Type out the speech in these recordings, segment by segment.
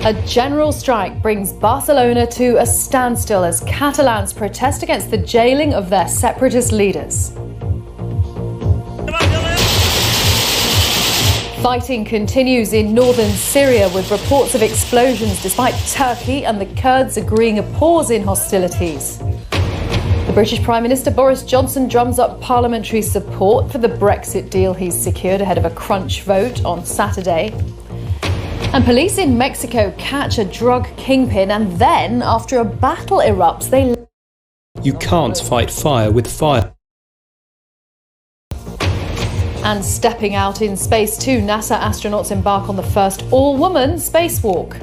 A general strike brings Barcelona to a standstill as Catalans protest against the jailing of their separatist leaders. Fighting continues in northern Syria with reports of explosions despite Turkey and the Kurds agreeing a pause in hostilities. The British Prime Minister Boris Johnson drums up parliamentary support for the Brexit deal he's secured ahead of a crunch vote on Saturday. And police in Mexico catch a drug kingpin and then, after a battle erupts, they... You can't fight fire with fire. And stepping out in space too, NASA astronauts embark on the first all-woman spacewalk.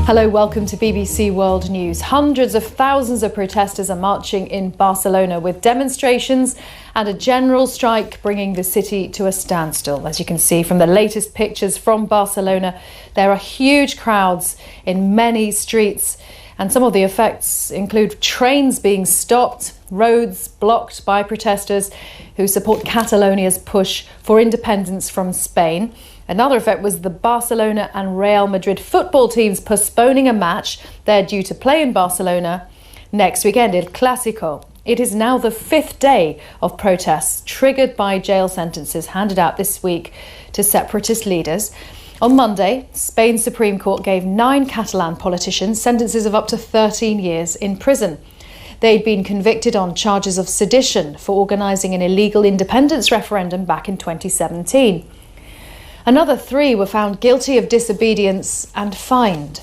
Hello, welcome to BBC World News. Hundreds of thousands of protesters are marching in Barcelona with demonstrations and a general strike bringing the city to a standstill. As you can see from the latest pictures from Barcelona, there are huge crowds in many streets, and some of the effects include trains being stopped, roads blocked by protesters who support Catalonia's push for independence from Spain. Another effect was the Barcelona and Real Madrid football teams postponing a match they're due to play in Barcelona next weekend, El Clásico. It is now the fifth day of protests triggered by jail sentences handed out this week to separatist leaders. On Monday, Spain's Supreme Court gave 9 Catalan politicians sentences of up to 13 years in prison. They'd been convicted on charges of sedition for organising an illegal independence referendum back in 2017. Another 3 were found guilty of disobedience and fined.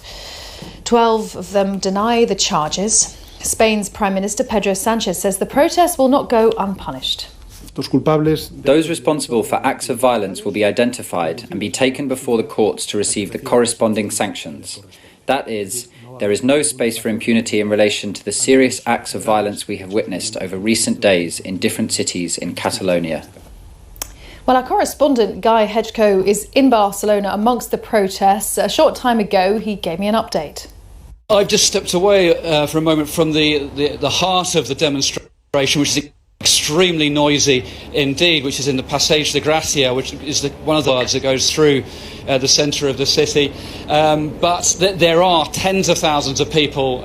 12 of them deny the charges. Spain's Prime Minister Pedro Sanchez says the protests will not go unpunished. Those responsible for acts of violence will be identified and be taken before the courts to receive the corresponding sanctions. That is, there is no space for impunity in relation to the serious acts of violence we have witnessed over recent days in different cities in Catalonia. Well, our correspondent Guy Hedgecoe is in Barcelona amongst the protests. A short time ago, he gave me an update. I've just stepped away for a moment from the heart of the demonstration, which is extremely noisy indeed, which is in the Passeig de Gracia, which is one of the roads that goes through the centre of the city. But there are tens of thousands of people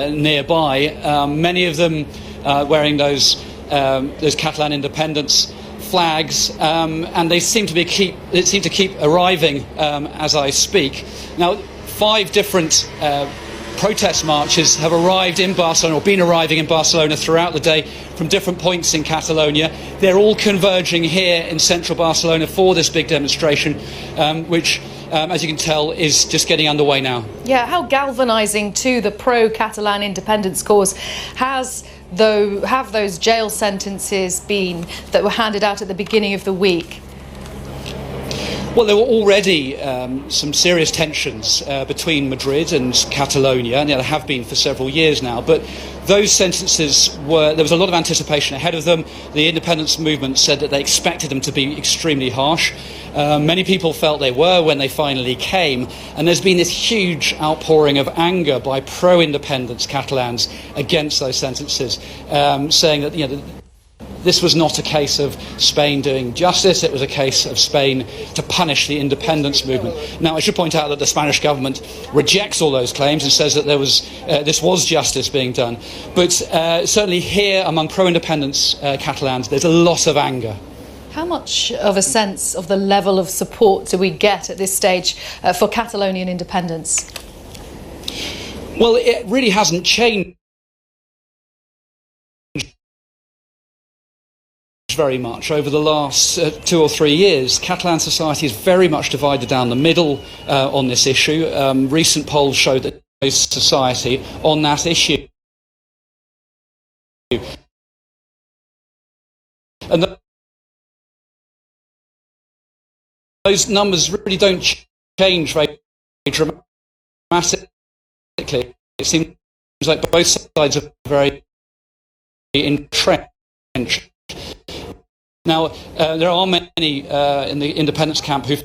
nearby, many of them wearing those Catalan independence flags, and they seem to keep arriving as I speak. Now, 5 different protest marches have arrived in Barcelona, or been arriving in Barcelona throughout the day from different points in Catalonia. They're all converging here in central Barcelona for this big demonstration, which, as you can tell, is just getting underway now. Yeah, how galvanising to the pro-Catalan independence cause have those jail sentences been that were handed out at the beginning of the week? Well, there were already some serious tensions between Madrid and Catalonia, and there have been for several years now. But those sentences there was a lot of anticipation ahead of them. The independence movement said that they expected them to be extremely harsh. Many people felt they were when they finally came, and there's been this huge outpouring of anger by pro-independence Catalans against those sentences, saying that this was not a case of Spain doing justice, it was a case of Spain to punish the independence movement. Now, I should point out that the Spanish government rejects all those claims and says that this was justice being done. But certainly here, among pro-independence Catalans, there's a lot of anger. How much of a sense of the level of support do we get at this stage for Catalonian independence? Well, it really hasn't changed very much over the last 2 or 3 years. Catalan society is very much divided down the middle on this issue. Recent polls show that society on that issue. And those numbers really don't change very dramatically. It seems like both sides are very entrenched. Now, there are many in the independence camp who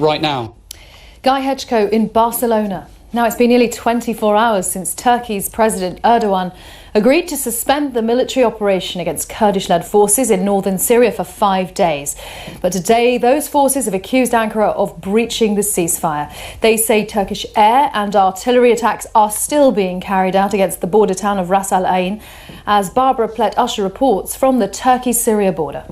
right now. Guy Hedgecoe in Barcelona. Now, it's been nearly 24 hours since Turkey's President Erdogan agreed to suspend the military operation against Kurdish-led forces in northern Syria for 5 days. But today, those forces have accused Ankara of breaching the ceasefire. They say Turkish air and artillery attacks are still being carried out against the border town of Ras Al Ain, as Barbara Plett-Usher reports from the Turkey-Syria border.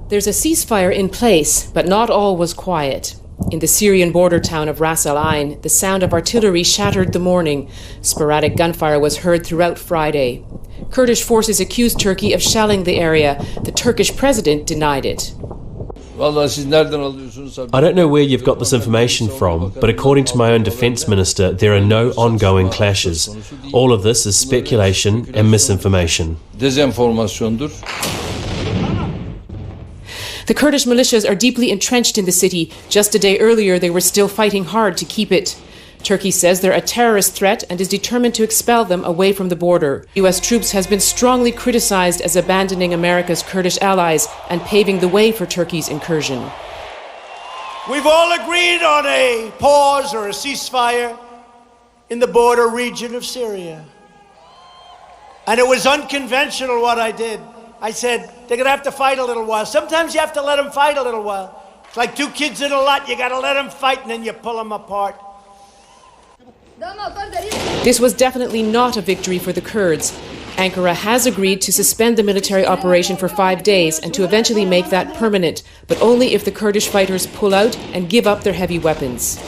There's a ceasefire in place, but not all was quiet. In the Syrian border town of Ras Al Ain, the sound of artillery shattered the morning. Sporadic gunfire was heard throughout Friday. Kurdish forces accused Turkey of shelling the area. The Turkish president denied it. I don't know where you've got this information from, but according to my own defence minister, there are no ongoing clashes. All of this is speculation and misinformation. The Kurdish militias are deeply entrenched in the city. Just a day earlier, they were still fighting hard to keep it. Turkey says they're a terrorist threat and is determined to expel them away from the border. US troops has been strongly criticized as abandoning America's Kurdish allies and paving the way for Turkey's incursion. We've all agreed on a pause or a ceasefire in the border region of Syria. And it was unconventional what I did. I said, they're going to have to fight a little while. Sometimes you have to let them fight a little while. It's like two kids in a lot. You got to let them fight and then you pull them apart. This was definitely not a victory for the Kurds. Ankara has agreed to suspend the military operation for 5 days and to eventually make that permanent, but only if the Kurdish fighters pull out and give up their heavy weapons.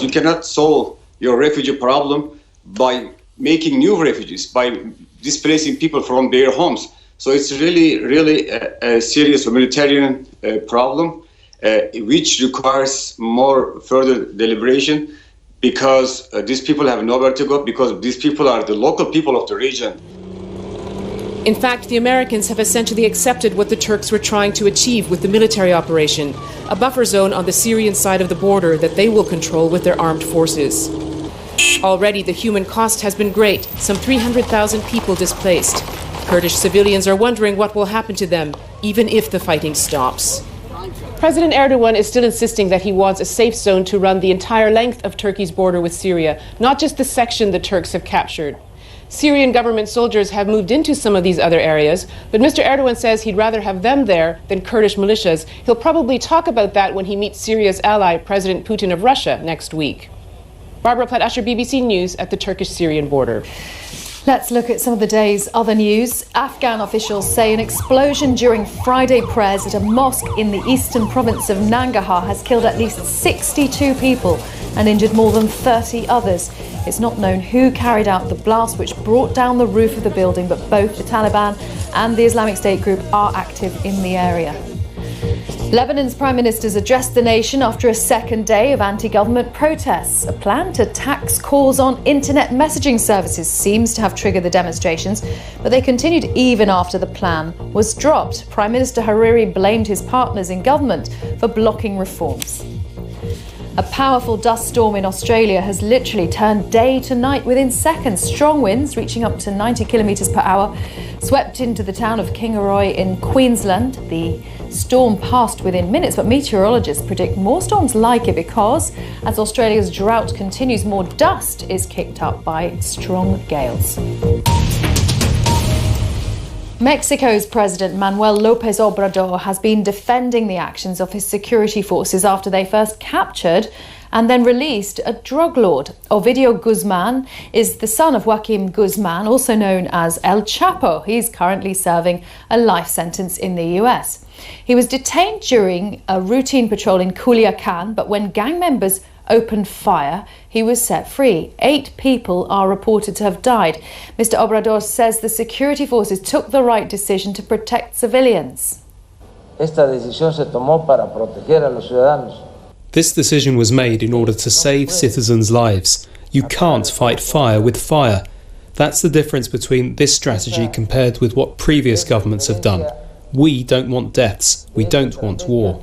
You cannot solve your refugee problem by making new refugees, by displacing people from their homes. So it's really a serious humanitarian problem, which requires more further deliberation, because these people have nowhere to go, because these people are the local people of the region. In fact, the Americans have essentially accepted what the Turks were trying to achieve with the military operation, a buffer zone on the Syrian side of the border that they will control with their armed forces. Already, the human cost has been great, some 300,000 people displaced. Kurdish civilians are wondering what will happen to them, even if the fighting stops. President Erdogan is still insisting that he wants a safe zone to run the entire length of Turkey's border with Syria, not just the section the Turks have captured. Syrian government soldiers have moved into some of these other areas, but Mr. Erdogan says he'd rather have them there than Kurdish militias. He'll probably talk about that when he meets Syria's ally, President Putin of Russia, next week. Barbara Plett-Usher, BBC News at the Turkish-Syrian border. Let's look at some of the day's other news. Afghan officials say an explosion during Friday prayers at a mosque in the eastern province of Nangarhar has killed at least 62 people and injured more than 30 others. It's not known who carried out the blast which brought down the roof of the building, but both the Taliban and the Islamic State group are active in the area. Lebanon's Prime Minister's addressed the nation after a second day of anti-government protests. A plan to tax calls on internet messaging services seems to have triggered the demonstrations, but they continued even after the plan was dropped. Prime Minister Hariri blamed his partners in government for blocking reforms. A powerful dust storm in Australia has literally turned day to night within seconds. Strong winds, reaching up to 90 kilometres per hour, swept into the town of Kingaroy in Queensland. The storm passed within minutes, but meteorologists predict more storms like it because, as Australia's drought continues, more dust is kicked up by strong gales. Mexico's President Manuel López Obrador has been defending the actions of his security forces after they first captured and then released a drug lord. Ovidio Guzman is the son of Joaquim Guzman, also known as El Chapo. He's currently serving a life sentence in the US. He was detained during a routine patrol in Culiacan, but when gang members opened fire, he was set free. 8 people are reported to have died. Mr. Obrador says the security forces took the right decision to protect civilians. Esta decisión se tomó para proteger a los ciudadanos. This decision was made in order to save citizens' lives. You can't fight fire with fire. That's the difference between this strategy compared with what previous governments have done. We don't want deaths. We don't want war.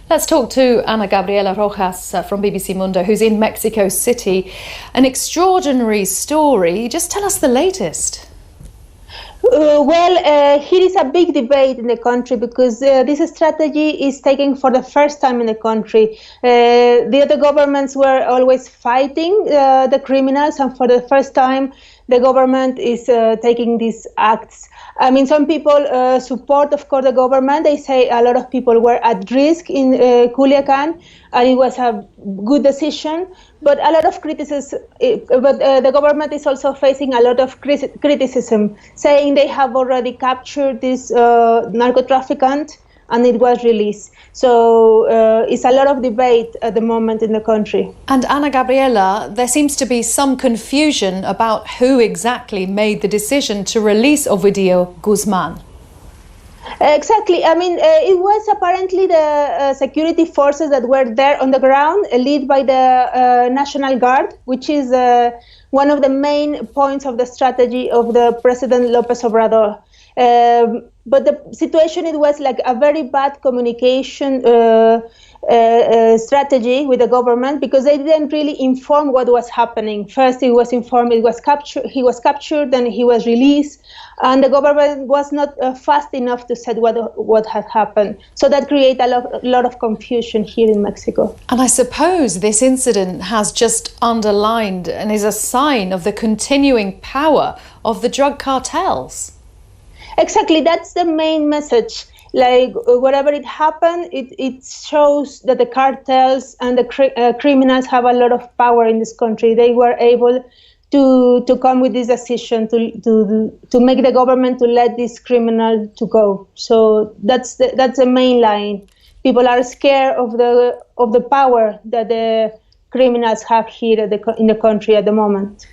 Let's talk to Ana Gabriela Rojas from BBC Mundo, who's in Mexico City. An extraordinary story. Just tell us the latest. Here is a big debate in the country because this strategy is taken for the first time in the country. The other governments were always fighting the criminals, and for the first time, the government is taking these acts. I mean, some people support, of course, the government. They say a lot of people were at risk in Culiacan, and it was a good decision. But a lot of criticism. The government is also facing a lot of criticism, saying they have already captured this narco-trafficant and it was released. So it's a lot of debate at the moment in the country. And Ana Gabriela, there seems to be some confusion about who exactly made the decision to release Ovidio Guzman. Exactly. I mean, it was apparently the security forces that were there on the ground, led by the National Guard, which is one of the main points of the strategy of the President López Obrador. But the situation, it was like a very bad communication strategy with the government, because they didn't really inform what was happening. First, he was informed he was captured, then he was released, and the government was not fast enough to say what had happened. So that created a lot of confusion here in Mexico. And I suppose this incident has just underlined and is a sign of the continuing power of the drug cartels. Exactly, that's the main message. Like, whatever it happened, it shows that the cartels and the criminals have a lot of power in this country. They were able to come with this decision to make the government to let this criminal to go. So that's the main line. People are scared of the power that the criminals have here in the country at the moment.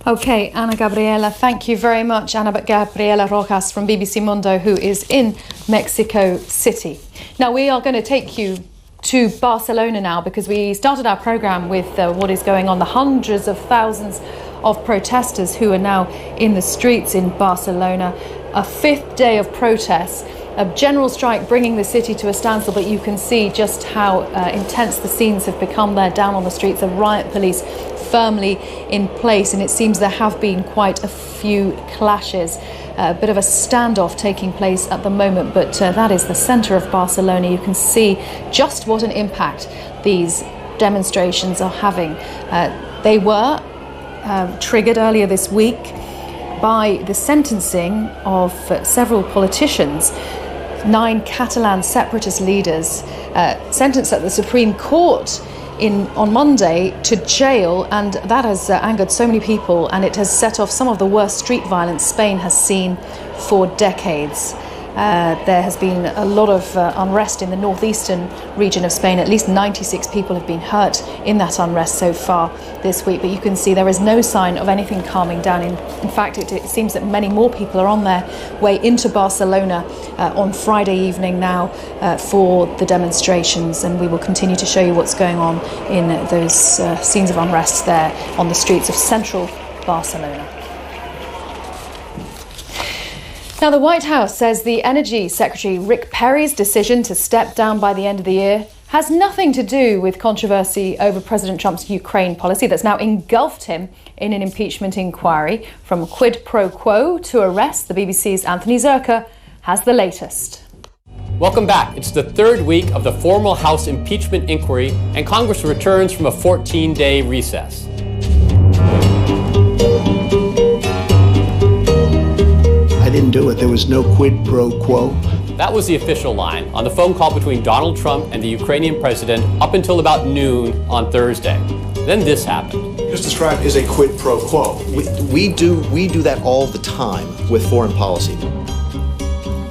Okay, Ana Gabriela, thank you very much. Ana Gabriela Rojas from BBC Mundo, who is in Mexico City. Now, we are going to take you to Barcelona now, because we started our programme with what is going on, the hundreds of thousands of protesters who are now in the streets in Barcelona. A fifth day of protests, a general strike bringing the city to a standstill, but you can see just how intense the scenes have become there down on the streets. The riot police firmly in place, and it seems there have been quite a few clashes, a bit of a standoff taking place at the moment, but that is the centre of Barcelona. You can see just what an impact these demonstrations are having. They were triggered earlier this week by the sentencing of several politicians. 9 Catalan separatist leaders sentenced at the Supreme Court on Monday to jail, and that has angered so many people, and it has set off some of the worst street violence Spain has seen for decades. There has been a lot of unrest in the northeastern region of Spain. At least 96 people have been hurt in that unrest so far this week. But you can see there is no sign of anything calming down. In fact, it seems that many more people are on their way into Barcelona on Friday evening now for the demonstrations. And we will continue to show you what's going on in those scenes of unrest there on the streets of central Barcelona. Now, the White House says the Energy Secretary Rick Perry's decision to step down by the end of the year has nothing to do with controversy over President Trump's Ukraine policy that's now engulfed him in an impeachment inquiry. From quid pro quo to arrest, the BBC's Anthony Zerka has the latest. Welcome back. It's the third week of the formal House impeachment inquiry, and Congress returns from a 14-day recess. I didn't do it. There was no quid pro quo. That was the official line on the phone call between Donald Trump and the Ukrainian president up until about noon on Thursday. Then this happened. Just described as a quid pro quo. We do that all the time with foreign policy.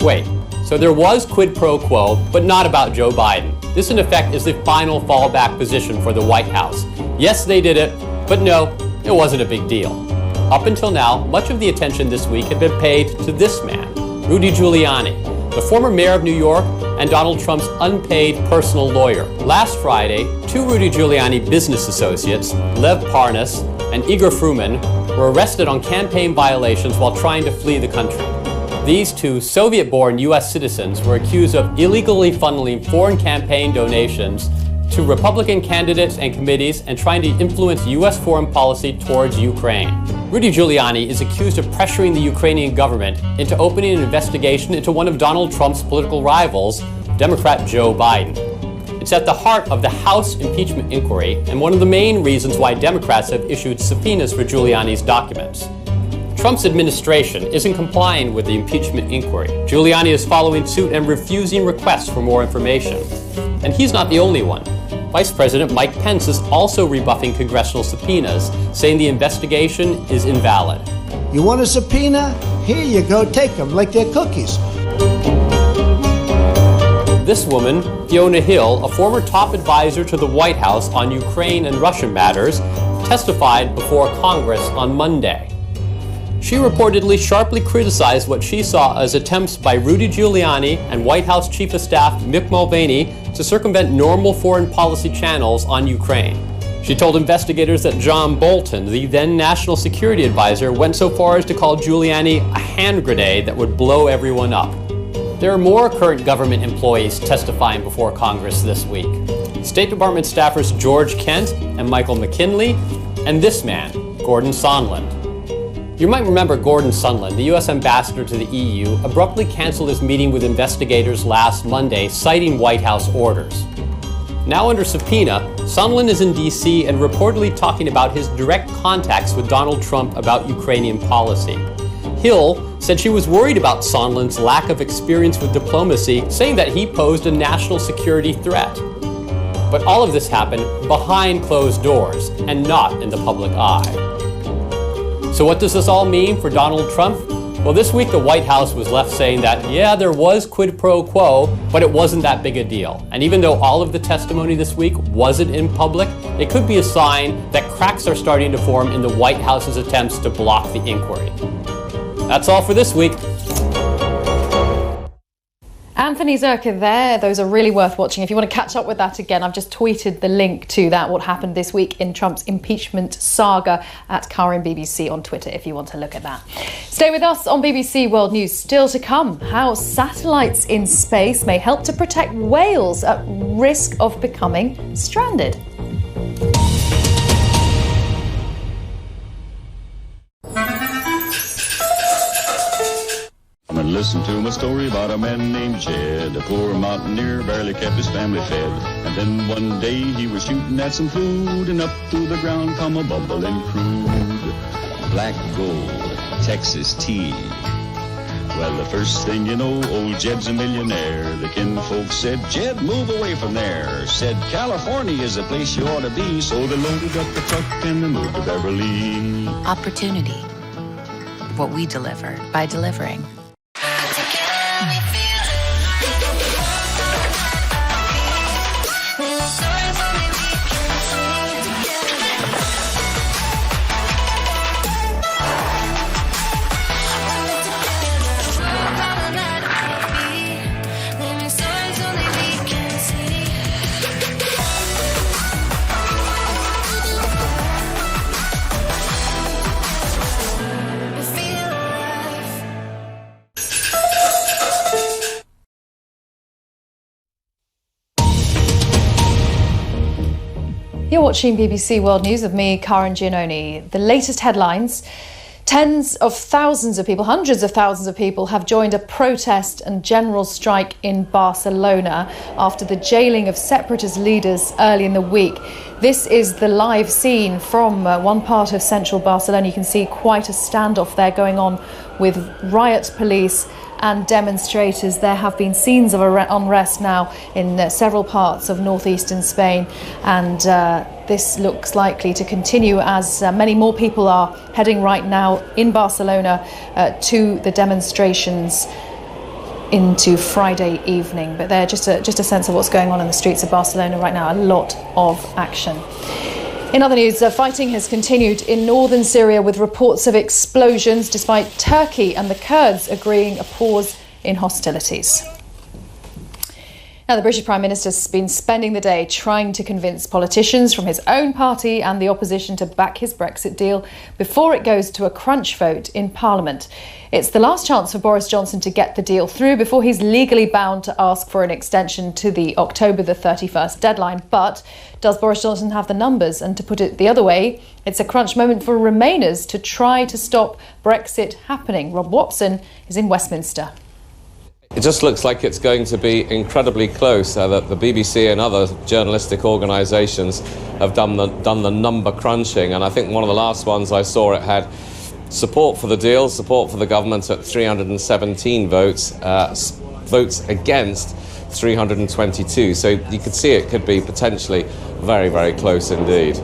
Wait, so there was quid pro quo, but not about Joe Biden. This, in effect, is the final fallback position for the White House. Yes, they did it, but no, it wasn't a big deal. Up until now, much of the attention this week had been paid to this man, Rudy Giuliani, the former mayor of New York and Donald Trump's unpaid personal lawyer. Last Friday, 2 Rudy Giuliani business associates, Lev Parnas and Igor Fruman, were arrested on campaign violations while trying to flee the country. These 2 Soviet-born U.S. citizens were accused of illegally funneling foreign campaign donations to Republican candidates and committees and trying to influence U.S. foreign policy towards Ukraine. Rudy Giuliani is accused of pressuring the Ukrainian government into opening an investigation into one of Donald Trump's political rivals, Democrat Joe Biden. It's at the heart of the House impeachment inquiry and one of the main reasons why Democrats have issued subpoenas for Giuliani's documents. Trump's administration isn't complying with the impeachment inquiry. Giuliani is following suit and refusing requests for more information. And he's not the only one. Vice President Mike Pence is also rebuffing congressional subpoenas, saying the investigation is invalid. You want a subpoena? Here you go, take them like they're cookies. This woman, Fiona Hill, a former top advisor to the White House on Ukraine and Russian matters, testified before Congress on Monday. She reportedly sharply criticized what she saw as attempts by Rudy Giuliani and White House Chief of Staff Mick Mulvaney to circumvent normal foreign policy channels on Ukraine. She told investigators that John Bolton, the then National Security Advisor, went so far as to call Giuliani a hand grenade that would blow everyone up. There are more current government employees testifying before Congress this week. State Department staffers George Kent and Michael McKinley, and this man, Gordon Sondland. You might remember Gordon Sondland, the U.S. ambassador to the EU, abruptly canceled his meeting with investigators last Monday, citing White House orders. Now under subpoena, Sondland is in D.C. and reportedly talking about his direct contacts with Donald Trump about Ukrainian policy. Hill said she was worried about Sondland's lack of experience with diplomacy, saying that he posed a national security threat. But all of this happened behind closed doors and not in the public eye. So what does this all mean for Donald Trump? Well, this week the White House was left saying that, yeah, there was quid pro quo, but it wasn't that big a deal. And even though all of the testimony this week wasn't in public, it could be a sign that cracks are starting to form in the White House's attempts to block the inquiry. That's all for this week. Anthony Zerka there. Those are really worth watching. If you want to catch up with that again, I've just tweeted the link to that, what happened this week in Trump's impeachment saga, at Karen BBC on Twitter if you want to look at that. Stay with us on BBC World News. Still to come, how satellites in space may help to protect whales at risk of becoming stranded. And listen to my story about a man named Jed. A poor mountaineer barely kept his family fed. And then one day he was shooting at some food, and up through the ground come a bubbling crude. Black gold, Texas tea. Well, the first thing you know, old Jed's a millionaire. The kinfolk said, Jed, move away from there. Said, California is the place you ought to be. So they loaded up the truck and they moved to Beverly. Opportunity. What we deliver by delivering. You're watching BBC World News with me, Karen Giannoni. The latest headlines. Tens of thousands of people, hundreds of thousands of people have joined a protest and general strike in Barcelona after the jailing of separatist leaders early in the week. This is the live scene from one part of central Barcelona. You can see quite a standoff there going on with riot police and demonstrators. There have been scenes of unrest now in several parts of northeastern Spain, and this looks likely to continue as many more people are heading right now in Barcelona to the demonstrations into Friday evening. But they're just a sense of what's going on in the streets of Barcelona right now. A lot of action. In other news, fighting has continued in northern Syria with reports of explosions despite Turkey and the Kurds agreeing a pause in hostilities. Now, the British Prime Minister has been spending the day trying to convince politicians from his own party and the opposition to back his Brexit deal before it goes to a crunch vote in Parliament. It's the last chance for Boris Johnson to get the deal through before he's legally bound to ask for an extension to the October the 31st deadline. But does Boris Johnson have the numbers? And to put it the other way, it's a crunch moment for Remainers to try to stop Brexit happening. Rob Watson is in Westminster. It just looks like it's going to be incredibly close, that the BBC and other journalistic organisations have done the number crunching, and I think one of the last ones I saw, it had support for the deal, support for the government at 317 votes, votes against 322, so you could see it could be potentially very, very close indeed.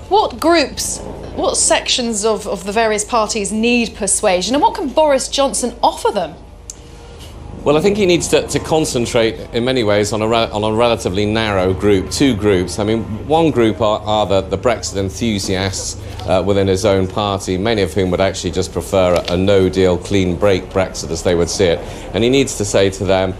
What groups, what sections of the various parties need persuasion, and what can Boris Johnson offer them? Well, I think he needs to concentrate in many ways on a relatively narrow group, two groups. I mean, one group are the Brexit enthusiasts within his own party, many of whom would actually just prefer a no-deal, clean break Brexit as they would see it. And he needs to say to them,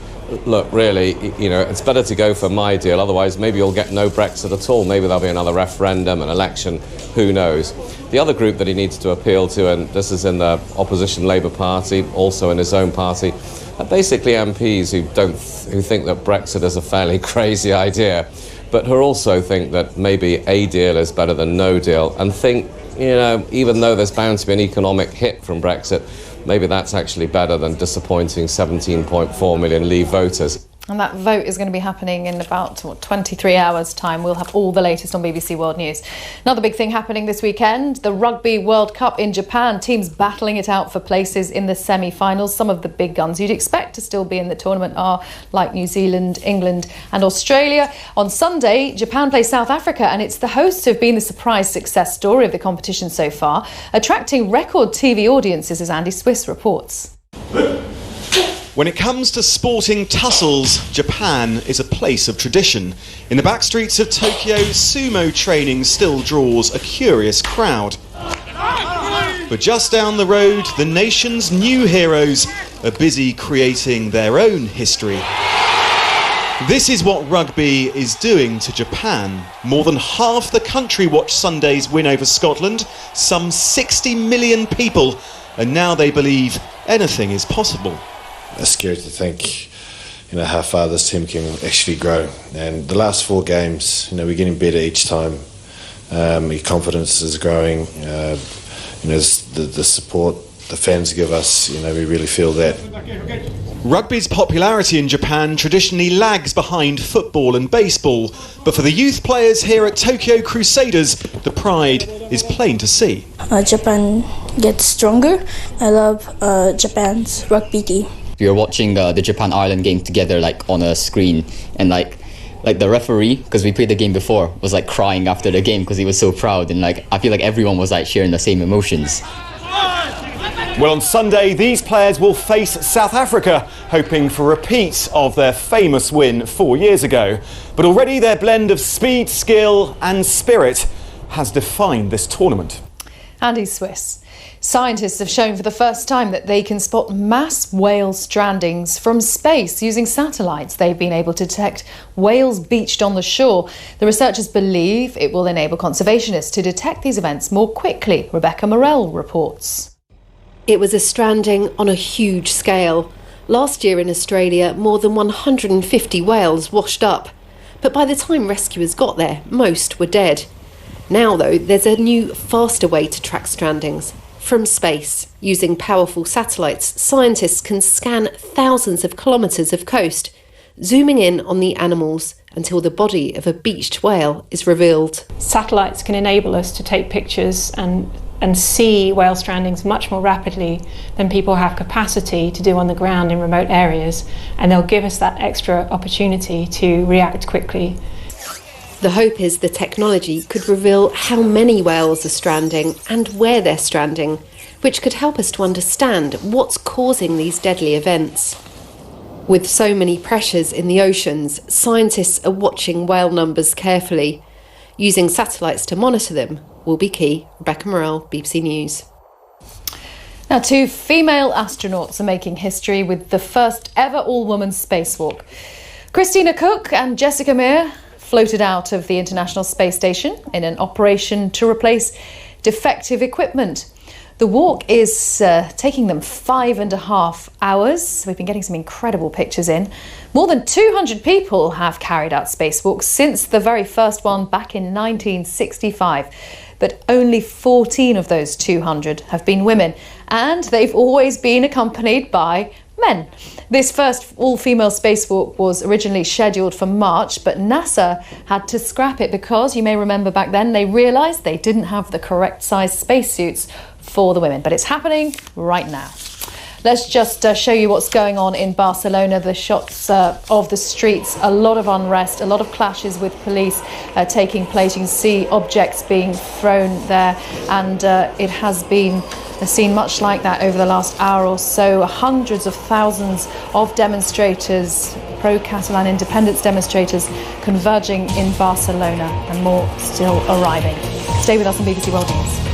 look, really, you know, it's better to go for my deal, otherwise maybe you'll get no Brexit at all. Maybe there'll be another referendum, an election, who knows. The other group that he needs to appeal to, and this is in the opposition Labour Party, also in his own party, are basically MPs who think that Brexit is a fairly crazy idea, but who also think that maybe a deal is better than no deal, and think, you know, even though there's bound to be an economic hit from Brexit, maybe that's actually better than disappointing 17.4 million Leave voters. And that vote is going to be happening in about 23 hours' time. We'll have all the latest on BBC World News. Another big thing happening this weekend, the Rugby World Cup in Japan. Teams battling it out for places in the semi-finals. Some of the big guns you'd expect to still be in the tournament are like New Zealand, England and Australia. On Sunday, Japan plays South Africa, and it's the hosts who've been the surprise success story of the competition so far, attracting record TV audiences, as Andy Swiss reports. When it comes to sporting tussles, Japan is a place of tradition. In the backstreets of Tokyo, sumo training still draws a curious crowd. But just down the road, the nation's new heroes are busy creating their own history. This is what rugby is doing to Japan. More than half the country watched Sunday's win over Scotland, some 60 million people, and now they believe anything is possible. It's scary to think, you know, how far this team can actually grow. And the last 4 games, you know, we're getting better each time. Your confidence is growing. You know, the support the fans give us, you know, we really feel that. Rugby's popularity in Japan traditionally lags behind football and baseball, but for the youth players here at Tokyo Crusaders, the pride is plain to see. Japan gets stronger. I love Japan's rugby team. We were watching the Japan-Ireland game together, like on a screen, and like the referee, because we played the game before, was like crying after the game because he was so proud, and like I feel like everyone was like sharing the same emotions. Well, on Sunday, these players will face South Africa, hoping for a repeat of their famous win 4 years ago. But already their blend of speed, skill and spirit has defined this tournament. Andy Swiss. Scientists have shown for the first time that they can spot mass whale strandings from space using satellites. They've been able to detect whales beached on the shore. The researchers believe it will enable conservationists to detect these events more quickly. Rebecca Morell reports. It was a stranding on a huge scale. Last year in Australia, more than 150 whales washed up. But by the time rescuers got there, most were dead. Now, though, there's a new, faster way to track strandings. From space, using powerful satellites, scientists can scan thousands of kilometres of coast, zooming in on the animals until the body of a beached whale is revealed. Satellites can enable us to take pictures and see whale strandings much more rapidly than people have capacity to do on the ground in remote areas, and they'll give us that extra opportunity to react quickly. The hope is the technology could reveal how many whales are stranding and where they're stranding, which could help us to understand what's causing these deadly events. With so many pressures in the oceans, scientists are watching whale numbers carefully. Using satellites to monitor them will be key. Rebecca Morell, BBC News. Now, 2 female astronauts are making history with the first ever all-woman spacewalk. Christina Cook and Jessica Meir floated out of the International Space Station in an operation to replace defective equipment. The walk is taking them 5.5 hours. We've been getting some incredible pictures in. More than 200 people have carried out spacewalks since the very first one back in 1965. But only 14 of those 200 have been women, and they've always been accompanied by men. This first all-female spacewalk was originally scheduled for March, but NASA had to scrap it because, you may remember back then, they realised they didn't have the correct size spacesuits for the women. But it's happening right now. Let's just show you what's going on in Barcelona, the shots of the streets. A lot of unrest, a lot of clashes with police taking place. You can see objects being thrown there, and it has been a scene much like that over the last hour or so. Hundreds of thousands of demonstrators, pro-Catalan independence demonstrators, converging in Barcelona, and more still arriving. Stay with us on BBC World News.